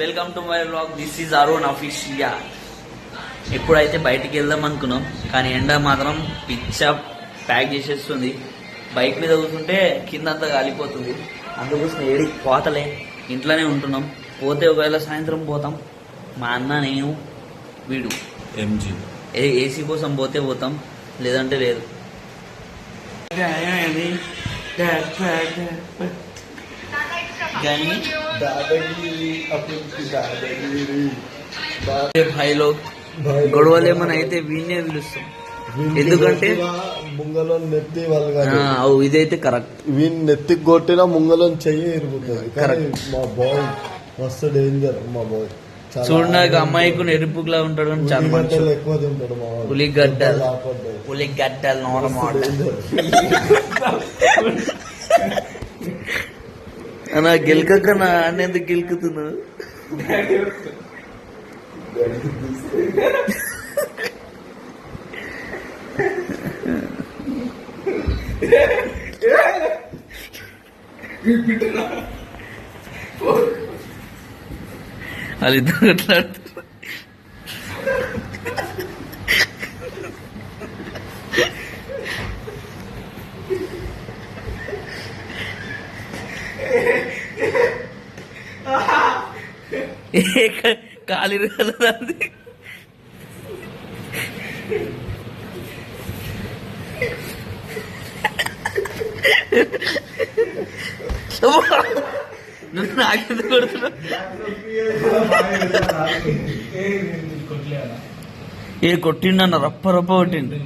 Welcome to my vlog. This is Arun official. ఎప్పుడైతే బయటికి వెళ్దాం అనుకున్నాం, కానీ ఎండ మాత్రం పిచ్చ ప్యాక్ చేసేస్తుంది. బైక్ మీద కూర్చుంటే కిందంతా కాలిపోతుంది. అందుకోసం ఏడికి పోతలే, ఇంట్లోనే ఉంటున్నాం. పోతే ఒకవేళ సాయంత్రం పోతాం. మా అన్న, నేను, వీడు ఎంజీ ఏసీ కోసం పోతే పోతాం, లేదంటే లేదు. భాయిలో గొడవలు ఏమైనా అయితే వీణ్ణే పిలుస్తాం, ఎందుకంటే ముంగలో నెత్తి వాళ్ళు ఇదైతే కరెక్ట్. వీని నెత్తికి కొట్టినా ముంగలో చెయ్యి ఇరుగుతుంది. మా బాయ్ మస్తు డేంజర్. మా బాయ్ చూడడానికి అమ్మాయికు ఎరుపులా ఉంటాడు, చాలా మంచి ఎక్కువ తింటాడు. మా ఉల్లిగడ్డలు నోరమాట అన్నా గెలకక నా అన్నెందుకు గెలుకుతున్నా. వాళ్ళిద్దరు కొట్లాడుతారు. కాలి రాదు. నువ్వు నాకెందు కొడుతున్నా? ఏ కొట్టిండన్న, రప్ప రప్ప కొట్టిండు.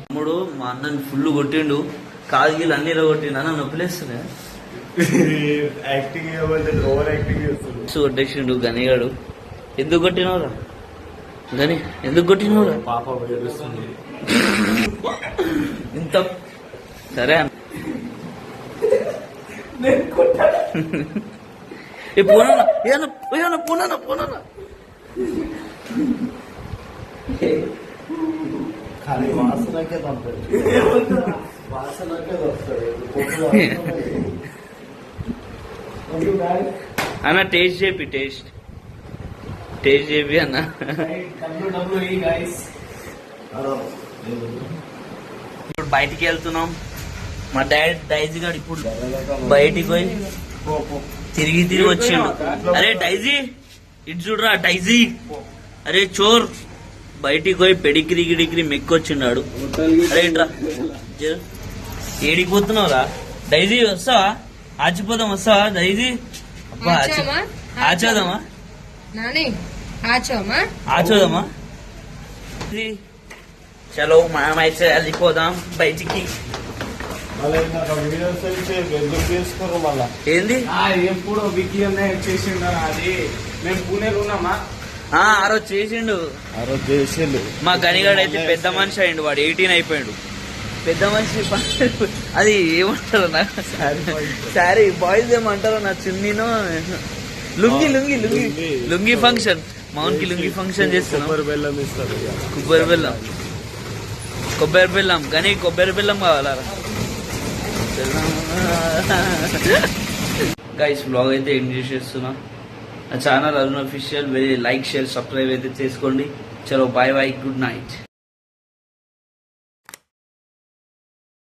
తమ్ముడు మా అన్నని ఫుల్ కొట్టిండు, కాలు గీళ్ళు అన్ని కొట్టిండు. అన్న నొప్పిలేస్తున్నా. కొట్టేసిండు గనిగాడు. ఎందుకు కొట్టినవరా గని? ఎందుకు కొట్టినవరా? పాప ఇంత సరే పోనా పోనా పోనా ఖాళీ వాసనకే పంపాడు. వాసనకే వస్తాడు అన్న. టేస్ట్ చేపి అన్న. ఇప్పుడు బయటికి వెళ్తున్నాం. మా డాడీ డైజీ గారు ఇప్పుడు బయటికి పోయి తిరిగి వచ్చిండు. అరే డైజీ ఇటు చూడరా డైజీ, అరే చోర్. బయటికి పోయి పెడిగ్రీ గిడిగ్రీ మెక్కొచ్చిండాడు. అరే ఇట్రా, ఏడికి పోతున్నావురా డైజీ? వస్తావా? ఆచిపోదాం, వస్తావా డైజీ? ఆచోదమ్మా ఆచోదమ్మా. చలో మనం అయితే వెళ్ళిపోదాం బయటికి. ఏంది ఎప్పుడు చేసిండు? అది మేము పూణేలో ఉన్నామా? ఆ రోజు చేసిండు. మా గనిగాడు అయితే పెద్ద మనిషి అయిండు. వాడు 18 అయిపోయాడు. పెద్ద మనిషి అది ఏమంటారు నా సారీ బాయ్స్ ఏమంటారో నా చున్నీనో లుంగి లుంగి లుంగి లుంగి ఫంక్షన్. మౌన్కి లుంగి ఫంక్షన్ చేస్తున్నాం. కొబ్బరి బెల్లం కానీ కొబ్బరి బెల్లం కావాలా? గైస్ బ్లాగ్ అయితే ఎంజాయ్ చేస్తున్నా. నా channel Arun official. Like share subscribe అయితే చేసుకోండి. చలో బాయ్ బాయ్, గుడ్ నైట్.